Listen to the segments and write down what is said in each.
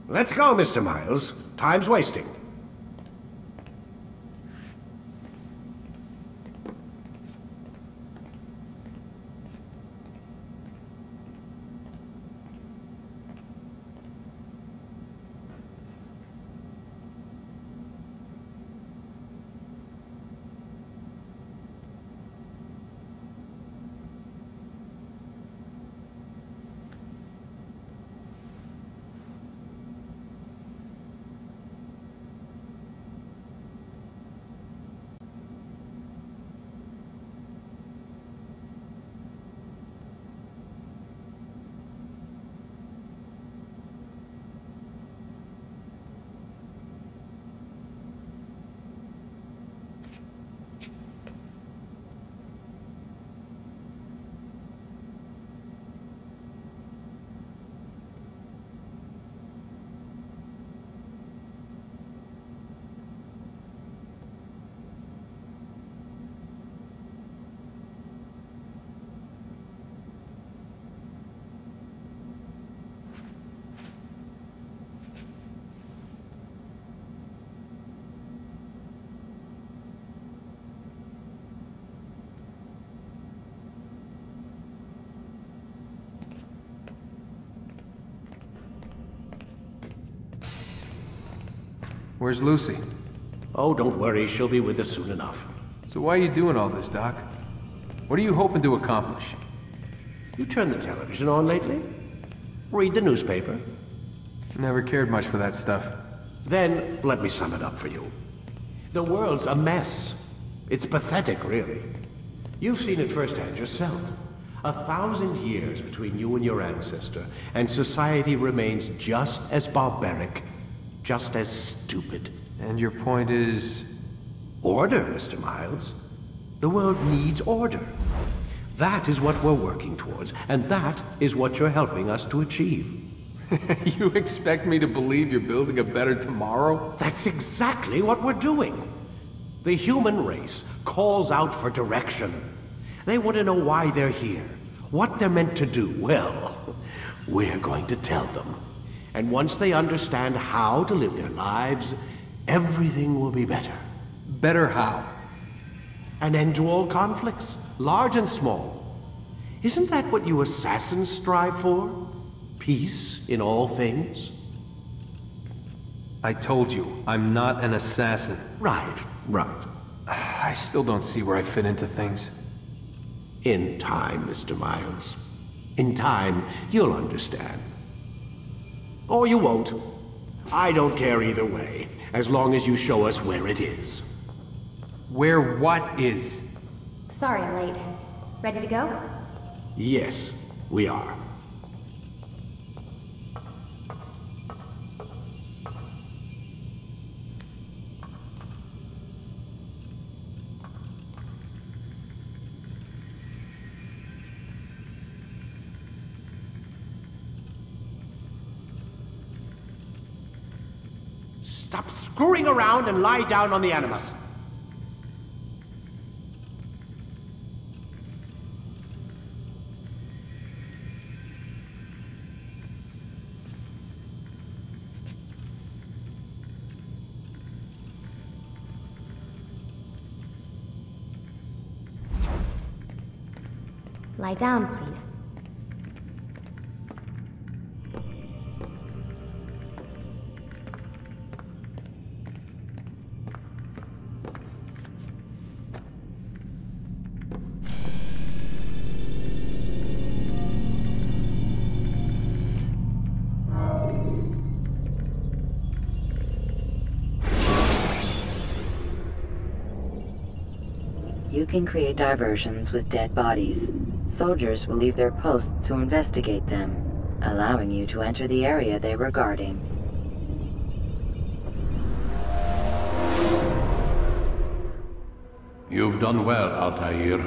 Let's go, Mr. Miles. Time's wasting. Where's Lucy? Oh, don't worry. She'll be with us soon enough. So why are you doing all this, Doc? What are you hoping to accomplish? You turned the television on lately? Read the newspaper? Never cared much for that stuff. Then, let me sum it up for you. The world's a mess. It's pathetic, really. You've seen it firsthand yourself. 1,000 years between you and your ancestor, and society remains just as barbaric, just as stupid. And your point is? Order, Mr. Miles. The world needs order. That is what we're working towards, and that is what you're helping us to achieve. You expect me to believe you're building a better tomorrow? That's exactly what we're doing. The human race calls out for direction. They want to know why they're here, what they're meant to do. Well, we're going to tell them. And once they understand how to live their lives, everything will be better. Better how? An end to all conflicts, large and small. Isn't that what you assassins strive for? Peace in all things? I told you, I'm not an assassin. Right. I still don't see where I fit into things. In time, Mr. Miles. In time, you'll understand. Or you won't. I don't care either way, as long as you show us where it is. Where what is? Sorry I'm late. Ready to go? Yes, we are. Stop screwing around and lie down on the Animus. Lie down, please. You can create diversions with dead bodies. Soldiers will leave their posts to investigate them, allowing you to enter the area they were guarding. You've done well, Altair,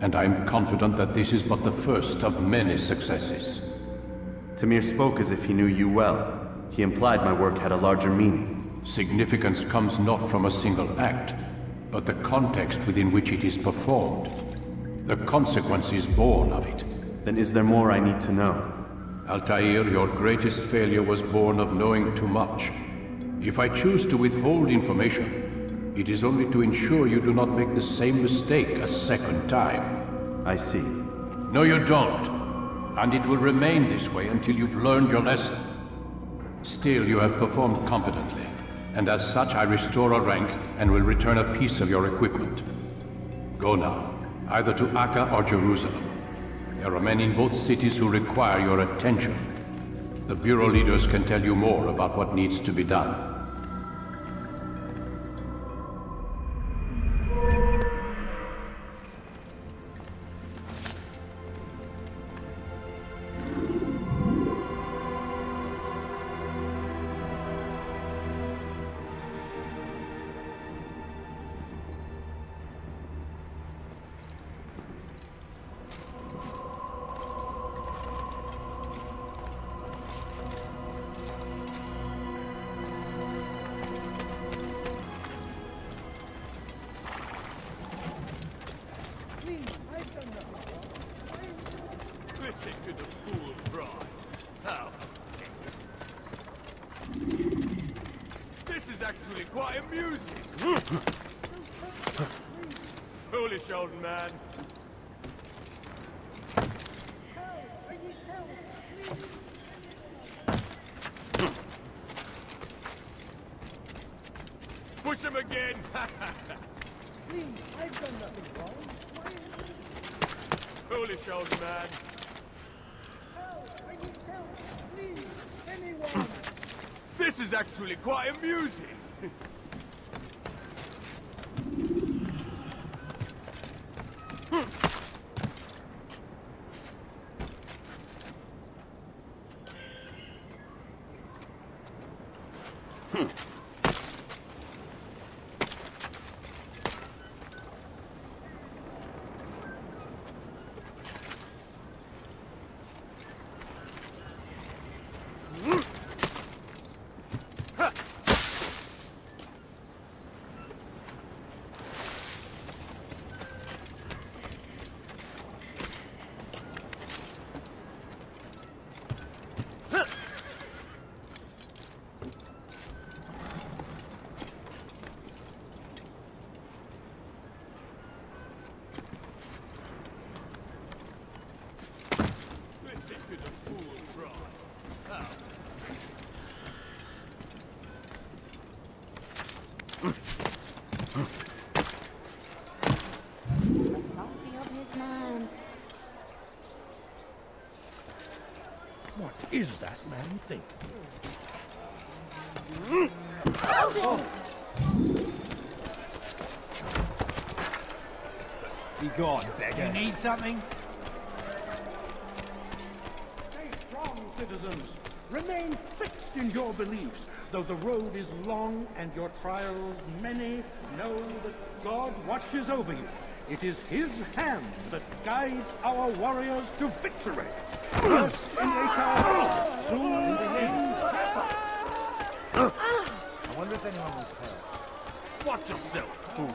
and I'm confident that this is but the first of many successes. Tamir spoke as if he knew you well. He implied my work had a larger meaning. Significance comes not from a single act, but the context within which it is performed. The consequences born of it. Then is there more I need to know? Altair, your greatest failure was born of knowing too much. If I choose to withhold information, it is only to ensure you do not make the same mistake a second time. I see. No, you don't. And it will remain this way until you've learned your lesson. Still, you have performed competently, and as such I restore a rank and will return a piece of your equipment. Go now, either to Acre or Jerusalem. There are men in both cities who require your attention. The Bureau leaders can tell you more about what needs to be done. Foolish old man. Push him again. Please, I've done nothing wrong. Foolish old man. Help! I need help! Please, anyone! This is actually quite amusing. What is that man think? Be gone, beggar. You need something? Stay strong, citizens. Remain fixed in your beliefs. Though the road is long and your trials many, know that God watches over you. It is His hand that guides our warriors to victory. First in Acre, soon in Jaffa. I wonder if anyone was hurt. Watch yourself, fool.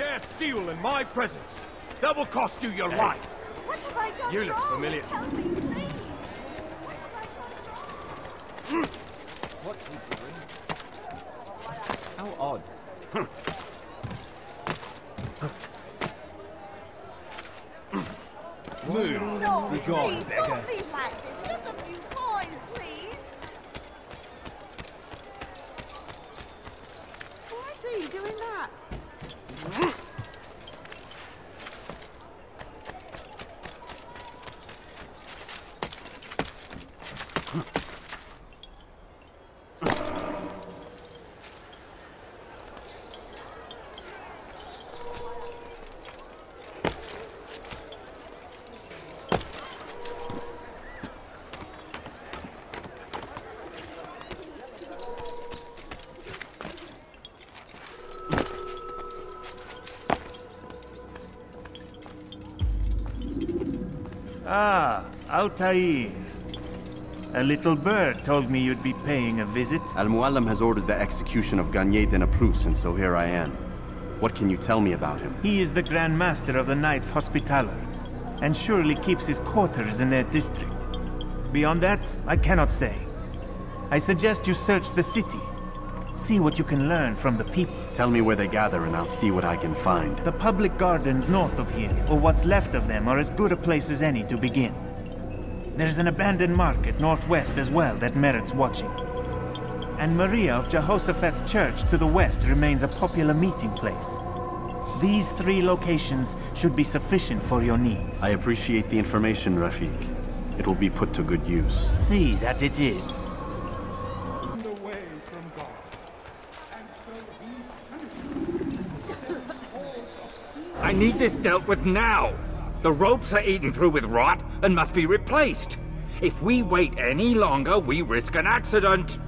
dare steal in my presence, that will cost you your life. What have I done You look wrong? familiar. Tell me, please. What's he doing? How odd. Move. No, Be gone, please, beggar. don't leave like this. Just a few coins, please. Why are you doing that? Ah, Altair. A little bird told me you'd be paying a visit. Al-Mualim has ordered the execution of Garnier de Naplouse, and so here I am. What can you tell me about him? He is the Grand Master of the Knights Hospitaller, and surely keeps his quarters in their district. Beyond that, I cannot say. I suggest you search the city. See what you can learn from the people. Tell me where they gather and I'll see what I can find. The public gardens north of here, or what's left of them, are as good a place as any to begin. There's an abandoned market northwest as well that merits watching. And Maria of Jehoshaphat's church to the west remains a popular meeting place. These 3 locations should be sufficient for your needs. I appreciate the information, Rafiq. It will be put to good use. See that it is. Away from God. And so he I need this dealt with now. The ropes are eaten through with rot and must be replaced. If we wait any longer, we risk an accident.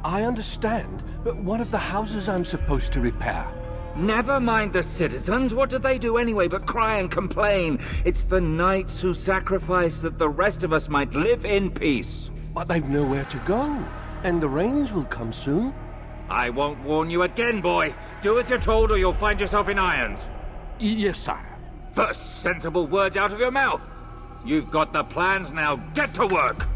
I understand, but what of the houses I'm supposed to repair? Never mind the citizens. What do they do anyway but cry and complain? It's the knights who sacrifice that the rest of us might live in peace. But they've nowhere to go, and the rains will come soon. I won't warn you again, boy. Do as you're told or you'll find yourself in irons. Yes, sire. First, sensible words out of your mouth. You've got the plans, now get to work!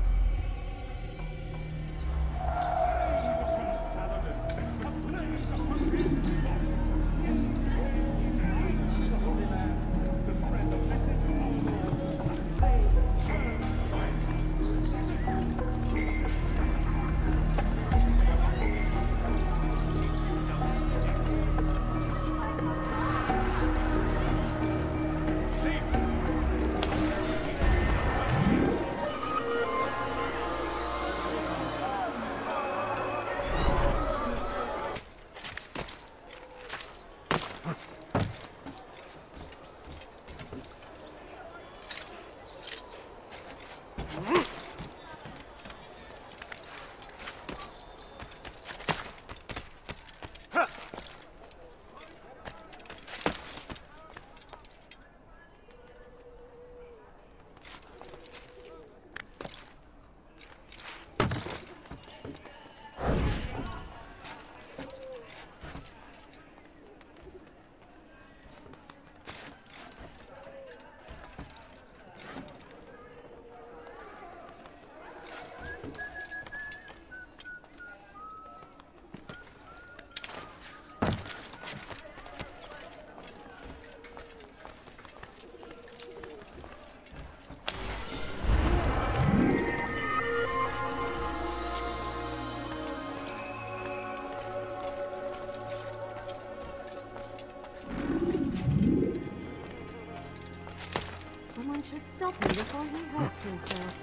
Someone should stop him before he hurts himself.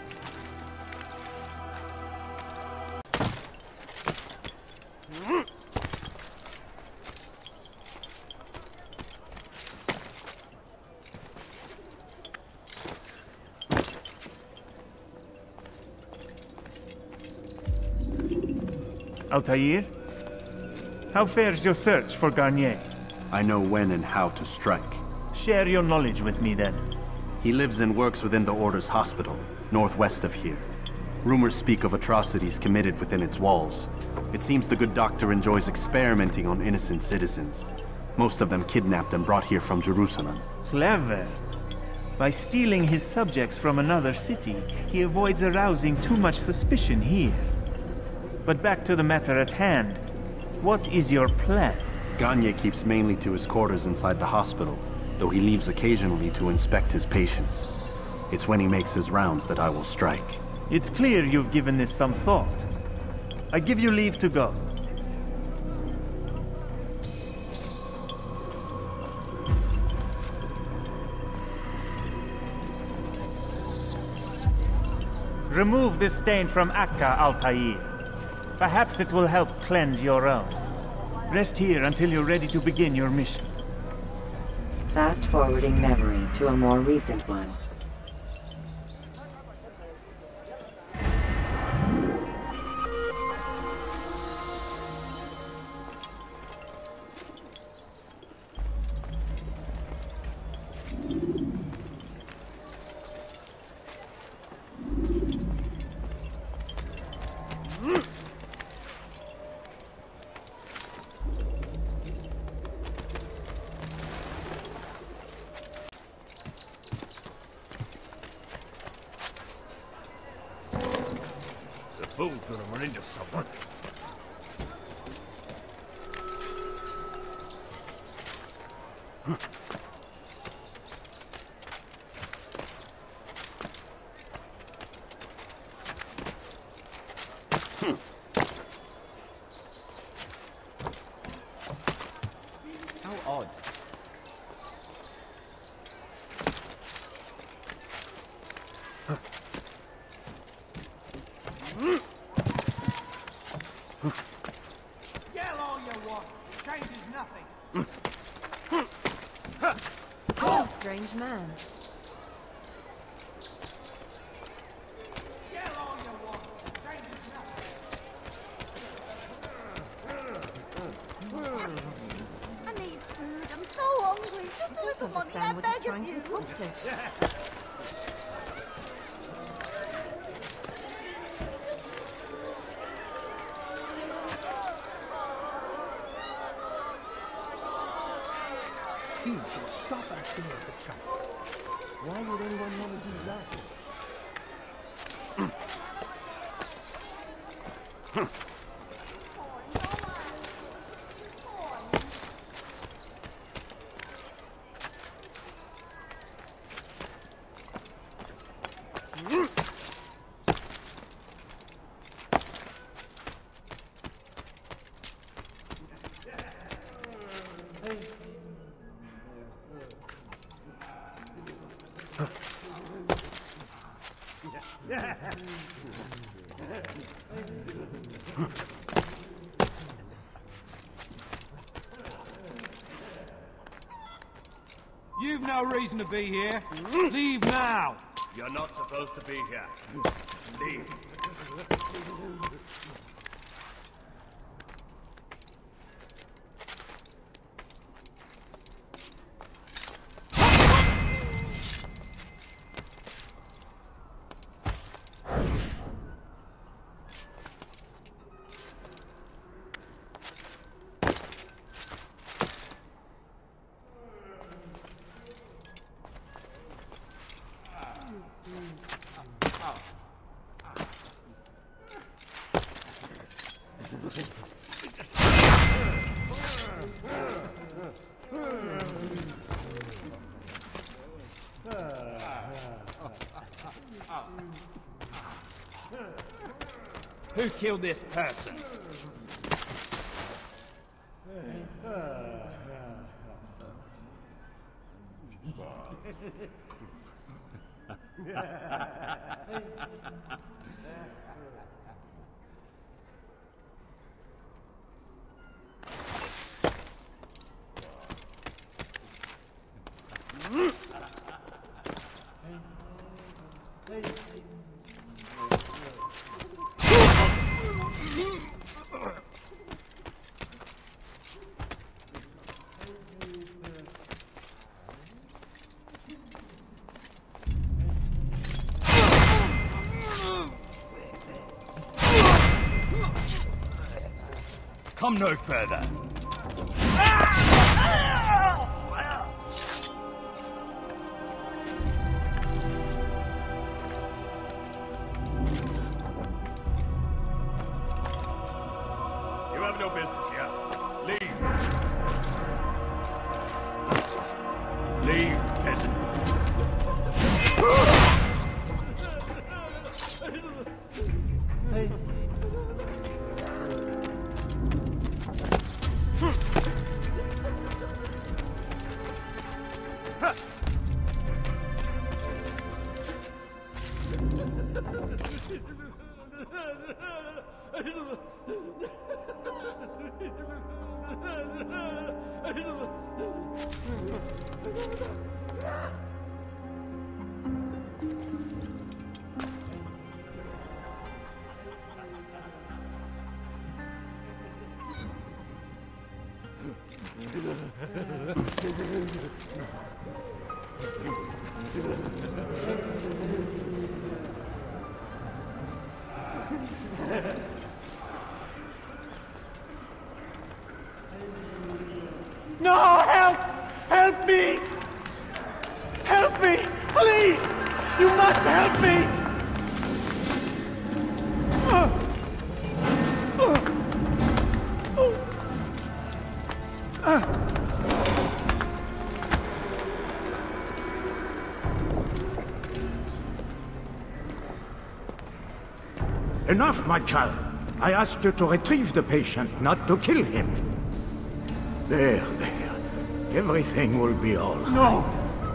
Altair? How fares your search for Garnier? I know when and how to strike. Share your knowledge with me then. He lives and works within the Order's hospital, northwest of here. Rumors speak of atrocities committed within its walls. It seems the good doctor enjoys experimenting on innocent citizens. Most of them kidnapped and brought here from Jerusalem. Clever. By stealing his subjects from another city, he avoids arousing too much suspicion here. But back to the matter at hand. What is your plan? Gagne keeps mainly to his quarters inside the hospital, though he leaves occasionally to inspect his patients. It's when he makes his rounds that I will strike. It's clear you've given this some thought. I give you leave to go. Remove this stain from Akka, Altair. Perhaps it will help cleanse your own. Rest here until you're ready to begin your mission. Fast-forwarding memory to a more recent one. Fool's gonna run into someone. How odd. Yell all you want. Changes nothing. Oh, strange man. Yell all you want. Changes nothing. I need food. I'm so hungry. Just a little money, I beg of you. You should stop acting like a child. Why would anyone want to do that? You've no reason to be here. Leave now. You're not supposed to be here. Leave. Who killed this person? Come no further. No, help! Help me! Help me! Please! You must help me! Enough, my child. I asked you to retrieve the patient, not to kill him. There. Everything will be all right. No!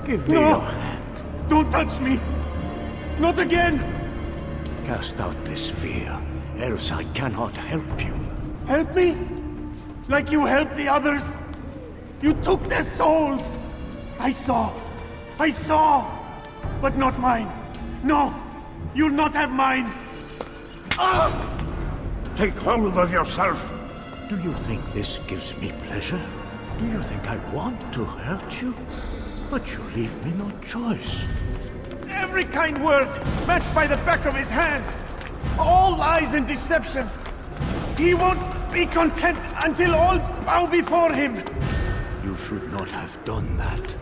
Give me your hand. Don't touch me! Not again! Cast out this fear, else I cannot help you. Help me? Like you helped the others? You took their souls! I saw! But not mine! No! You'll not have mine! Take hold of yourself! Do you think this gives me pleasure? Do you think I want to hurt you? But you leave me no choice. Every kind word matched by the back of his hand! All lies and deception! He won't be content until all bow before him! You should not have done that.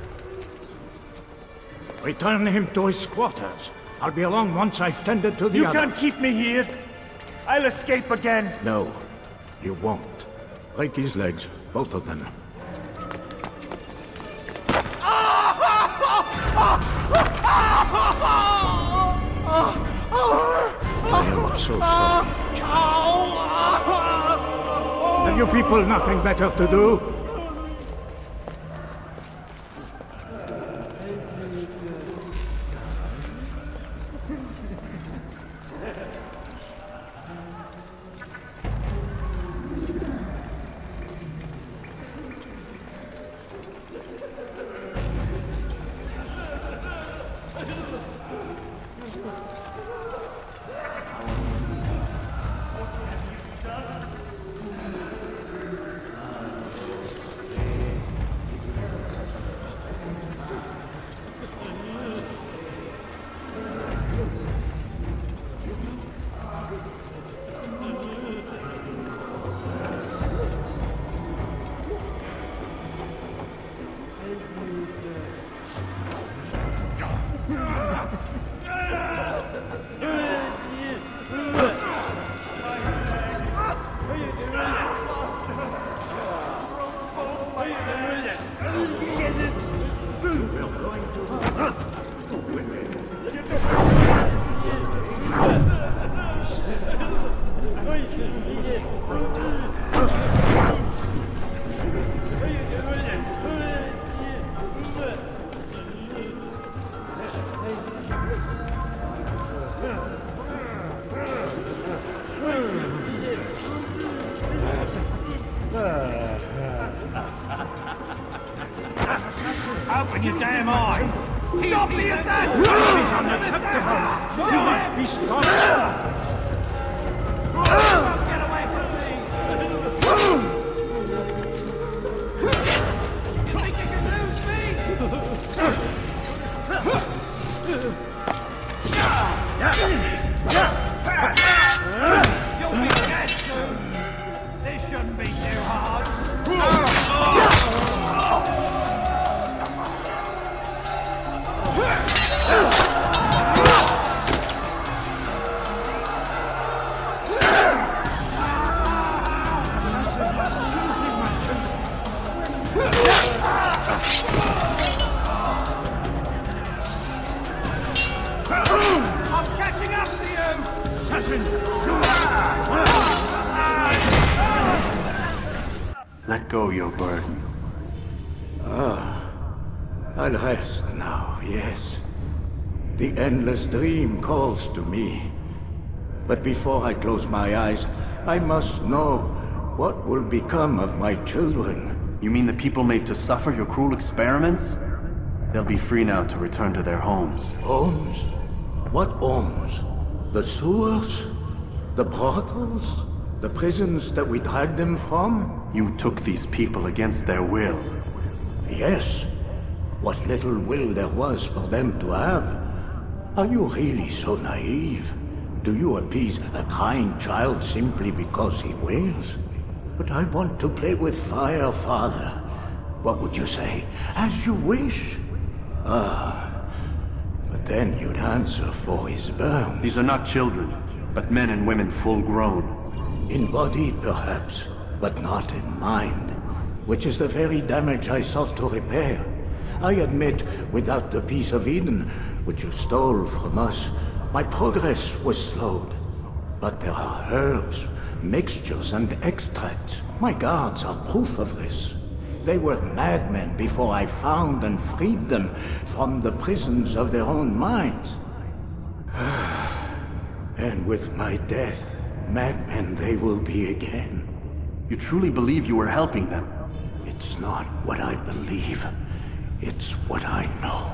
Return him to his quarters. I'll be along once I've tended to the others. You can't keep me here! I'll escape again! No, you won't. Break his legs, both of them. I am so sorry. Have you people nothing better to do? Open your damn eyes! Stop me at that! This is unacceptable! You must be stopped! Get away from me! You think you can lose me? You'll be dead soon! This shouldn't be too hard! I'll rest now, yes. The endless dream calls to me. But before I close my eyes, I must know what will become of my children. You mean the people made to suffer your cruel experiments? They'll be free now to return to their homes. Homes? What homes? The sewers? The brothels? The prisons that we dragged them from? You took these people against their will. Yes. What little will there was for them to have. Are you really so naive? Do you appease a crying child simply because he wails? But I want to play with fire, Father. What would you say? As you wish. Ah, but then you'd answer for his burns. These are not children, but men and women full grown. In body, perhaps, but not in mind, which is the very damage I sought to repair. I admit, without the piece of Eden, which you stole from us, my progress was slowed. But there are herbs, mixtures, and extracts. My guards are proof of this. They were madmen before I found and freed them from the prisons of their own minds. And with my death, madmen they will be again. You truly believe you were helping them? It's not what I believe. It's what I know.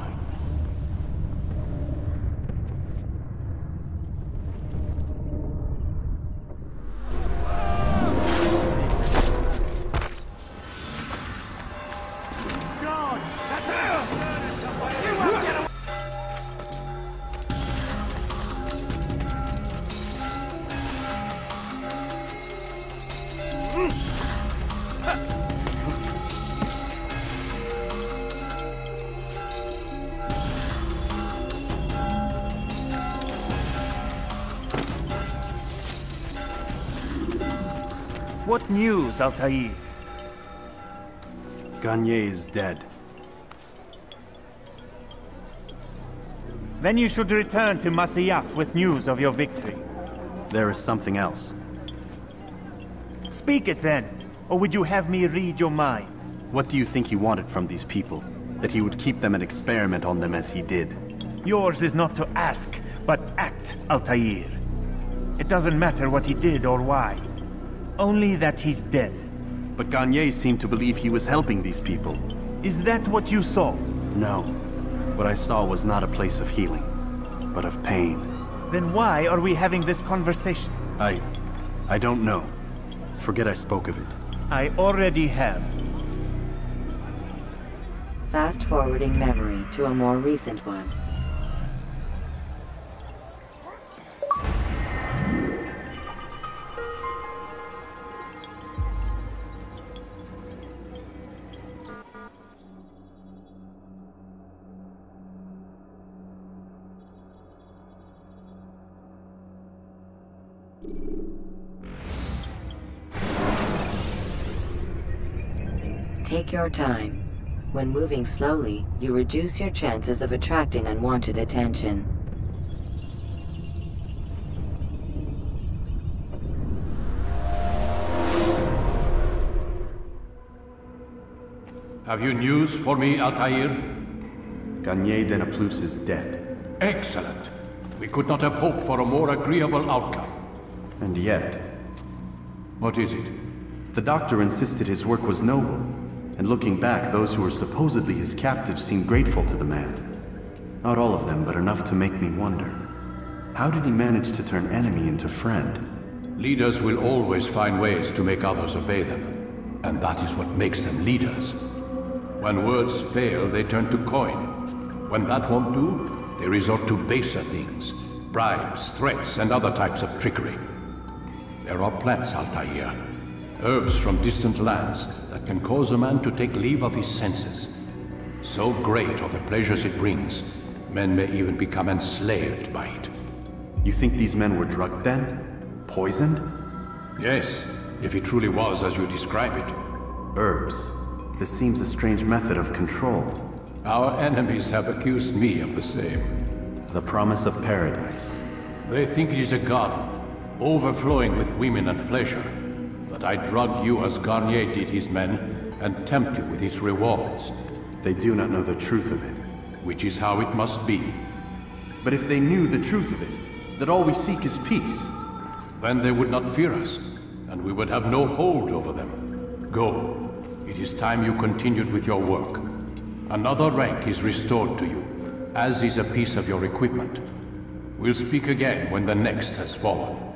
What news, Altair? Garnier is dead. Then you should return to Masyaf with news of your victory. There is something else. Speak it then, or would you have me read your mind? What do you think he wanted from these people? That he would keep them and experiment on them as he did? Yours is not to ask, but act, Altair. It doesn't matter what he did or why. Only that he's dead. But Garnier seemed to believe he was helping these people. Is that what you saw? No. What I saw was not a place of healing, but of pain. Then why are we having this conversation? I don't know. Forget I spoke of it. I already have. Fast-forwarding memory to a more recent one. Take your time. When moving slowly, you reduce your chances of attracting unwanted attention. Have you news for me, Altair? Garnier de Naplouse is dead. Excellent. We could not have hoped for a more agreeable outcome. And yet... What is it? The doctor insisted his work was noble. And looking back, those who were supposedly his captives seemed grateful to the man. Not all of them, but enough to make me wonder. How did he manage to turn enemy into friend? Leaders will always find ways to make others obey them. And that is what makes them leaders. When words fail, they turn to coin. When that won't do, they resort to baser things. Bribes, threats, and other types of trickery. There are plants, Altair. Herbs from distant lands that can cause a man to take leave of his senses. So great are the pleasures it brings, men may even become enslaved by it. You think these men were drugged then? Poisoned? Yes, if it truly was as you describe it. Herbs. This seems a strange method of control. Our enemies have accused me of the same. The promise of paradise. They think it is a garden, overflowing with women and pleasure. That I drug you as Garnier did his men, and tempt you with his rewards. They do not know the truth of it. Which is how it must be. But if they knew the truth of it, that all we seek is peace, then they would not fear us, and we would have no hold over them. Go. It is time you continued with your work. Another rank is restored to you, as is a piece of your equipment. We'll speak again when the next has fallen.